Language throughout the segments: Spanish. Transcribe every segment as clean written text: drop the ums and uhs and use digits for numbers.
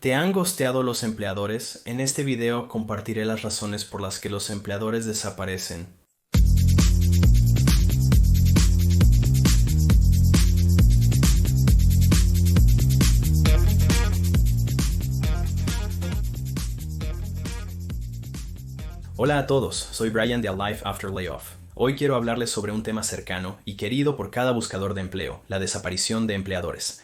¿Te han ghosteado los empleadores? En este video compartiré las razones por las que los empleadores desaparecen. Hola a todos, soy Brian de A Life After Layoff. Hoy quiero hablarles sobre un tema cercano y querido por cada buscador de empleo, la desaparición de empleadores.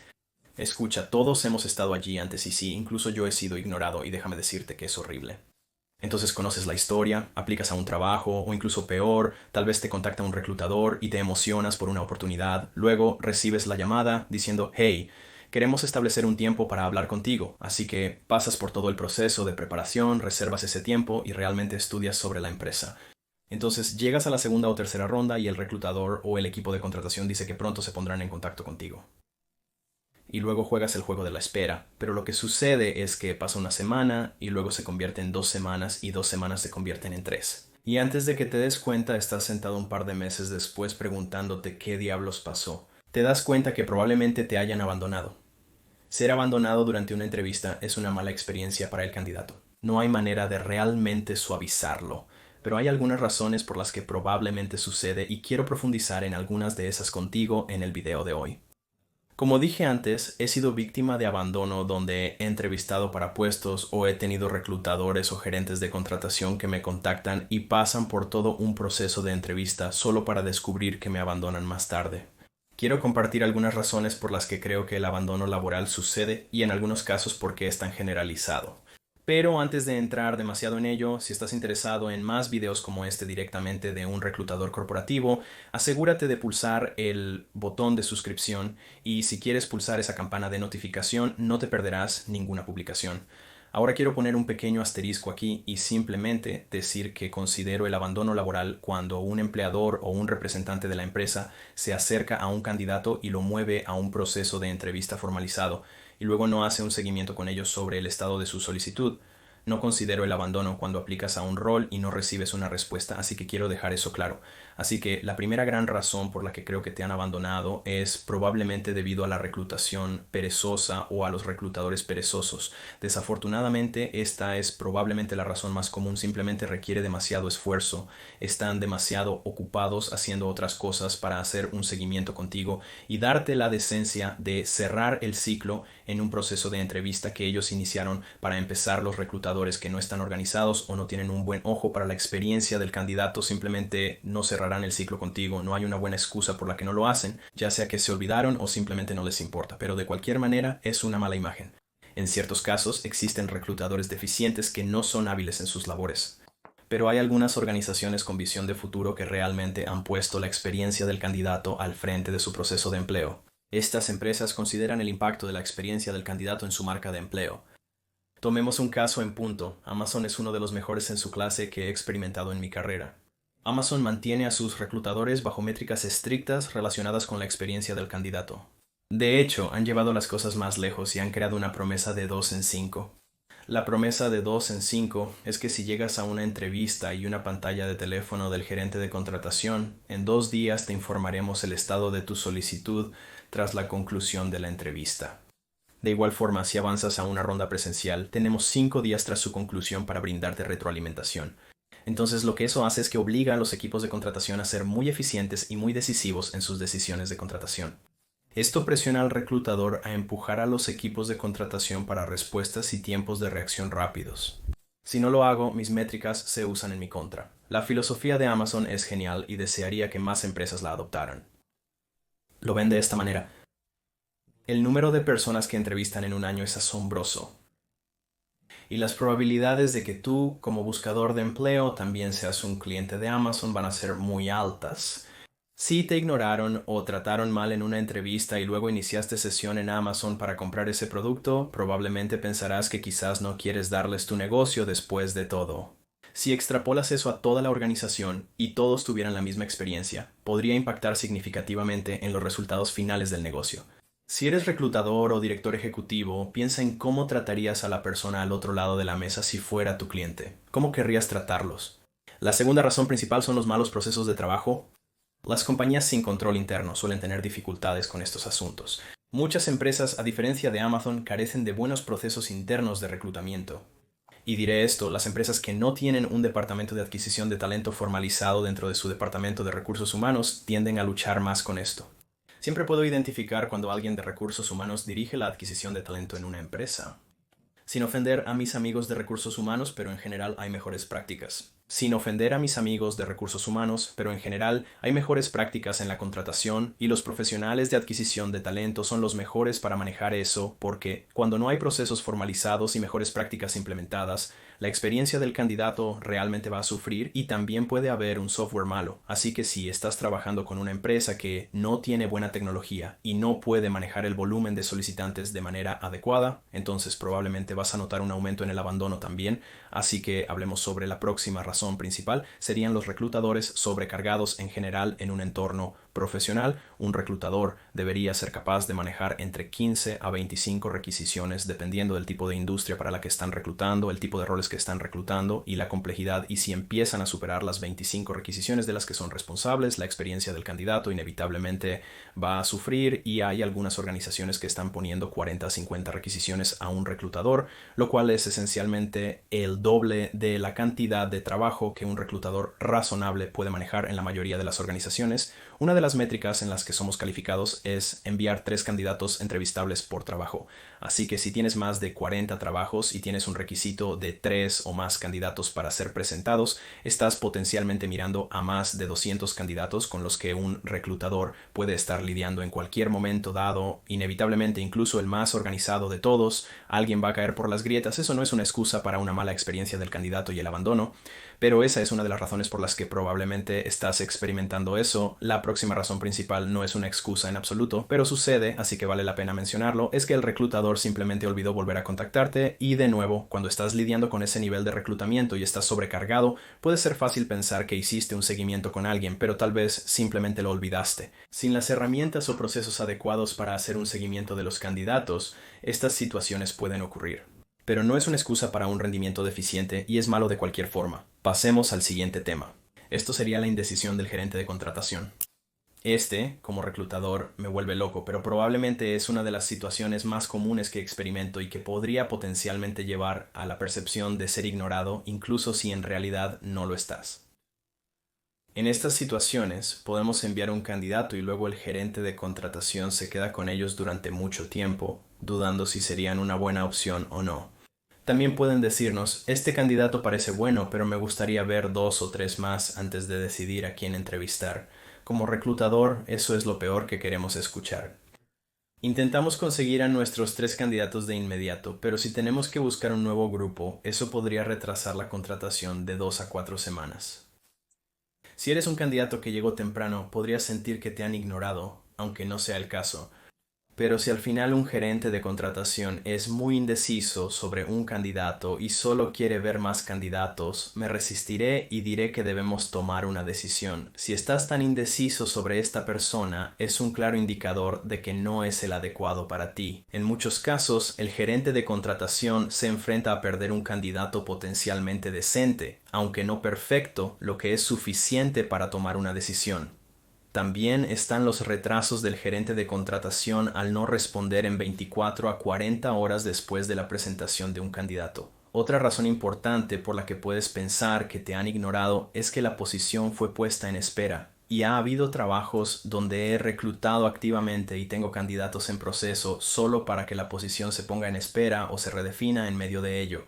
Escucha, todos hemos estado allí antes y sí, incluso yo he sido ignorado y déjame decirte que es horrible. Entonces conoces la historia, aplicas a un trabajo o incluso peor, tal vez te contacta un reclutador y te emocionas por una oportunidad, luego recibes la llamada diciendo «Hey, queremos establecer un tiempo para hablar contigo», así que pasas por todo el proceso de preparación, reservas ese tiempo y realmente estudias sobre la empresa. Entonces llegas a la segunda o tercera ronda y el reclutador o el equipo de contratación dice que pronto se pondrán en contacto contigo. Y luego juegas el juego de la espera. Pero lo que sucede es que pasa una semana y luego se convierte en 2 semanas y 2 semanas se convierten en 3. Y antes de que te des cuenta estás sentado un par de meses después preguntándote qué diablos pasó. Te das cuenta que probablemente te hayan abandonado. Ser abandonado durante una entrevista es una mala experiencia para el candidato. No hay manera de realmente suavizarlo. Pero hay algunas razones por las que probablemente sucede y quiero profundizar en algunas de esas contigo en el video de hoy. Como dije antes, he sido víctima de abandono donde he entrevistado para puestos o he tenido reclutadores o gerentes de contratación que me contactan y pasan por todo un proceso de entrevista solo para descubrir que me abandonan más tarde. Quiero compartir algunas razones por las que creo que el abandono laboral sucede y en algunos casos por qué es tan generalizado. Pero antes de entrar demasiado en ello, si estás interesado en más videos como este directamente de un reclutador corporativo, asegúrate de pulsar el botón de suscripción y si quieres pulsar esa campana de notificación no te perderás ninguna publicación. Ahora quiero poner un pequeño asterisco aquí y simplemente decir que considero el abandono laboral cuando un empleador o un representante de la empresa se acerca a un candidato y lo mueve a un proceso de entrevista formalizado y luego no hace un seguimiento con ellos sobre el estado de su solicitud. No considero el abandono cuando aplicas a un rol y no recibes una respuesta, así que quiero dejar eso claro. Así que la primera gran razón por la que creo que te han abandonado es probablemente debido a la reclutación perezosa o a los reclutadores perezosos. Desafortunadamente, esta es probablemente la razón más común, simplemente requiere demasiado esfuerzo, están demasiado ocupados haciendo otras cosas para hacer un seguimiento contigo y darte la decencia de cerrar el ciclo en un proceso de entrevista que ellos iniciaron para empezar. Los reclutadores que no están organizados o no tienen un buen ojo para la experiencia del candidato simplemente no cerrarán el ciclo contigo. No hay una buena excusa por la que no lo hacen, ya sea que se olvidaron o simplemente no les importa, pero de cualquier manera es una mala imagen. En ciertos casos existen reclutadores deficientes que no son hábiles en sus labores. Pero hay algunas organizaciones con visión de futuro que realmente han puesto la experiencia del candidato al frente de su proceso de empleo. Estas empresas consideran el impacto de la experiencia del candidato en su marca de empleo. Tomemos un caso en punto. Amazon es uno de los mejores en su clase que he experimentado en mi carrera. Amazon mantiene a sus reclutadores bajo métricas estrictas relacionadas con la experiencia del candidato. De hecho, han llevado las cosas más lejos y han creado una promesa de 2 en 5. La promesa de 2 en 5 es que si llegas a una entrevista y una pantalla de teléfono del gerente de contratación, en 2 días te informaremos el estado de tu solicitud tras la conclusión de la entrevista. De igual forma, si avanzas a una ronda presencial, tenemos 5 días tras su conclusión para brindarte retroalimentación. Entonces, lo que eso hace es que obliga a los equipos de contratación a ser muy eficientes y muy decisivos en sus decisiones de contratación. Esto presiona al reclutador a empujar a los equipos de contratación para respuestas y tiempos de reacción rápidos. Si no lo hago, mis métricas se usan en mi contra. La filosofía de Amazon es genial y desearía que más empresas la adoptaran. Lo ven de esta manera. El número de personas que entrevistan en un año es asombroso. Y las probabilidades de que tú, como buscador de empleo, también seas un cliente de Amazon van a ser muy altas. Si te ignoraron o trataron mal en una entrevista y luego iniciaste sesión en Amazon para comprar ese producto, probablemente pensarás que quizás no quieres darles tu negocio después de todo. Si extrapolas eso a toda la organización y todos tuvieran la misma experiencia, podría impactar significativamente en los resultados finales del negocio. Si eres reclutador o director ejecutivo, piensa en cómo tratarías a la persona al otro lado de la mesa si fuera tu cliente. ¿Cómo querrías tratarlos? La segunda razón principal son los malos procesos de trabajo. Las compañías sin control interno suelen tener dificultades con estos asuntos. Muchas empresas, a diferencia de Amazon, carecen de buenos procesos internos de reclutamiento. Y diré esto, las empresas que no tienen un departamento de adquisición de talento formalizado dentro de su departamento de recursos humanos tienden a luchar más con esto. Siempre puedo identificar cuando alguien de recursos humanos dirige la adquisición de talento en una empresa. Sin ofender a mis amigos de recursos humanos, pero en general hay mejores prácticas. Sin ofender a mis amigos de recursos humanos, pero en general hay mejores prácticas en la contratación y los profesionales de adquisición de talento son los mejores para manejar eso porque cuando no hay procesos formalizados y mejores prácticas implementadas, la experiencia del candidato realmente va a sufrir y también puede haber un software malo. Así que si estás trabajando con una empresa que no tiene buena tecnología y no puede manejar el volumen de solicitantes de manera adecuada, entonces probablemente vas a notar un aumento en el abandono también. Así que hablemos sobre la próxima razón principal, serían los reclutadores sobrecargados en general en un entorno profesional. Un reclutador debería ser capaz de manejar entre 15 a 25 requisiciones dependiendo del tipo de industria para la que están reclutando, el tipo de roles que están reclutando y la complejidad, y si empiezan a superar las 25 requisiciones de las que son responsables, la experiencia del candidato inevitablemente va a sufrir y hay algunas organizaciones que están poniendo 40 a 50 requisiciones a un reclutador, lo cual es esencialmente el doble de la cantidad de trabajo que un reclutador razonable puede manejar en la mayoría de las organizaciones. Una de las métricas en las que somos calificados es enviar 3 candidatos entrevistables por trabajo. Así que si tienes más de 40 trabajos y tienes un requisito de 3 o más candidatos para ser presentados, estás potencialmente mirando a más de 200 candidatos con los que un reclutador puede estar lidiando en cualquier momento dado. Inevitablemente, incluso el más organizado de todos, alguien va a caer por las grietas. Eso no es una excusa para una mala experiencia del candidato y el abandono, pero esa es una de las razones por las que probablemente estás experimentando eso. La próxima razón principal no es una excusa en absoluto, pero sucede, así que vale la pena mencionarlo, es que el reclutador simplemente olvidó volver a contactarte y de nuevo, cuando estás lidiando con ese nivel de reclutamiento y estás sobrecargado, puede ser fácil pensar que hiciste un seguimiento con alguien, pero tal vez simplemente lo olvidaste. Sin las herramientas o procesos adecuados para hacer un seguimiento de los candidatos, estas situaciones pueden ocurrir. Pero no es una excusa para un rendimiento deficiente y es malo de cualquier forma. Pasemos al siguiente tema. Esto sería la indecisión del gerente de contratación. Como reclutador, me vuelve loco, pero probablemente es una de las situaciones más comunes que experimento y que podría potencialmente llevar a la percepción de ser ignorado, incluso si en realidad no lo estás. En estas situaciones, podemos enviar un candidato y luego el gerente de contratación se queda con ellos durante mucho tiempo, dudando si serían una buena opción o no. También pueden decirnos, este candidato parece bueno, pero me gustaría ver 2 o 3 más antes de decidir a quién entrevistar. Como reclutador, eso es lo peor que queremos escuchar. Intentamos conseguir a nuestros 3 candidatos de inmediato, pero si tenemos que buscar un nuevo grupo, eso podría retrasar la contratación de 2 a 4 semanas. Si eres un candidato que llegó temprano, podrías sentir que te han ignorado, aunque no sea el caso. Pero si al final un gerente de contratación es muy indeciso sobre un candidato y solo quiere ver más candidatos, me resistiré y diré que debemos tomar una decisión. Si estás tan indeciso sobre esta persona, es un claro indicador de que no es el adecuado para ti. En muchos casos, el gerente de contratación se enfrenta a perder un candidato potencialmente decente, aunque no perfecto, lo que es suficiente para tomar una decisión. También están los retrasos del gerente de contratación al no responder en 24 a 40 horas después de la presentación de un candidato. Otra razón importante por la que puedes pensar que te han ignorado es que la posición fue puesta en espera. Y ha habido trabajos donde he reclutado activamente y tengo candidatos en proceso solo para que la posición se ponga en espera o se redefina en medio de ello.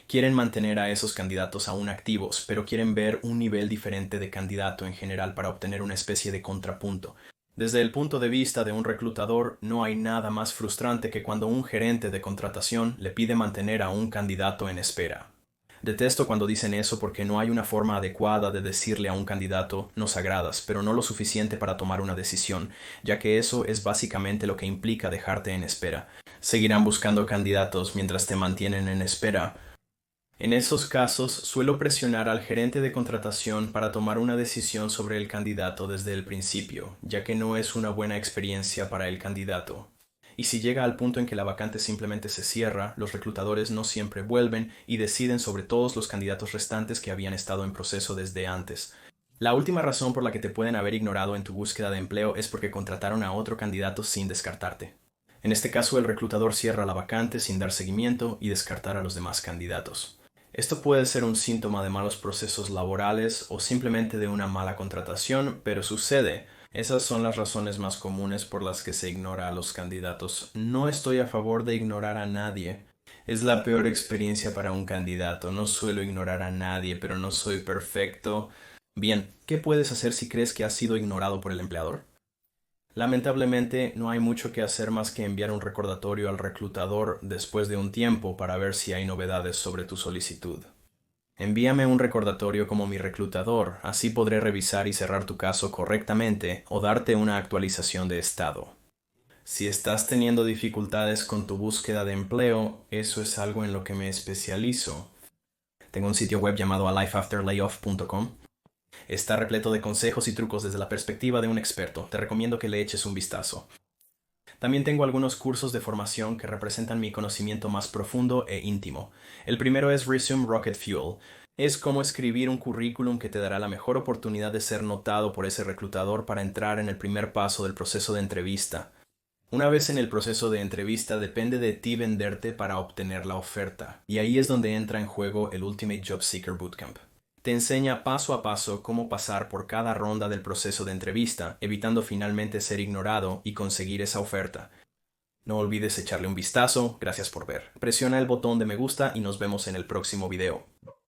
Quieren mantener a esos candidatos aún activos, pero quieren ver un nivel diferente de candidato en general para obtener una especie de contrapunto. Desde el punto de vista de un reclutador, no hay nada más frustrante que cuando un gerente de contratación le pide mantener a un candidato en espera. Detesto cuando dicen eso porque no hay una forma adecuada de decirle a un candidato nos agradas, pero no lo suficiente para tomar una decisión, ya que eso es básicamente lo que implica dejarte en espera. Seguirán buscando candidatos mientras te mantienen en espera. En esos casos, suelo presionar al gerente de contratación para tomar una decisión sobre el candidato desde el principio, ya que no es una buena experiencia para el candidato. Y si llega al punto en que la vacante simplemente se cierra, los reclutadores no siempre vuelven y deciden sobre todos los candidatos restantes que habían estado en proceso desde antes. La última razón por la que te pueden haber ignorado en tu búsqueda de empleo es porque contrataron a otro candidato sin descartarte. En este caso, el reclutador cierra la vacante sin dar seguimiento y descartar a los demás candidatos. Esto puede ser un síntoma de malos procesos laborales o simplemente de una mala contratación, pero sucede. Esas son las razones más comunes por las que se ignora a los candidatos. No estoy a favor de ignorar a nadie. Es la peor experiencia para un candidato. No suelo ignorar a nadie, pero no soy perfecto. Bien, ¿qué puedes hacer si crees que has sido ignorado por el empleador? Lamentablemente, no hay mucho que hacer más que enviar un recordatorio al reclutador después de un tiempo para ver si hay novedades sobre tu solicitud. Envíame un recordatorio como mi reclutador, así podré revisar y cerrar tu caso correctamente o darte una actualización de estado. Si estás teniendo dificultades con tu búsqueda de empleo, eso es algo en lo que me especializo. Tengo un sitio web llamado alifeafterlayoff.com. Está repleto de consejos y trucos desde la perspectiva de un experto. Te recomiendo que le eches un vistazo. También tengo algunos cursos de formación que representan mi conocimiento más profundo e íntimo. El primero es Resume Rocket Fuel. Es como escribir un currículum que te dará la mejor oportunidad de ser notado por ese reclutador para entrar en el primer paso del proceso de entrevista. Una vez en el proceso de entrevista depende de ti venderte para obtener la oferta, y ahí es donde entra en juego el Ultimate Job Seeker Bootcamp. Te enseña paso a paso cómo pasar por cada ronda del proceso de entrevista, evitando finalmente ser ignorado y conseguir esa oferta. No olvides echarle un vistazo, gracias por ver. Presiona el botón de me gusta y nos vemos en el próximo video.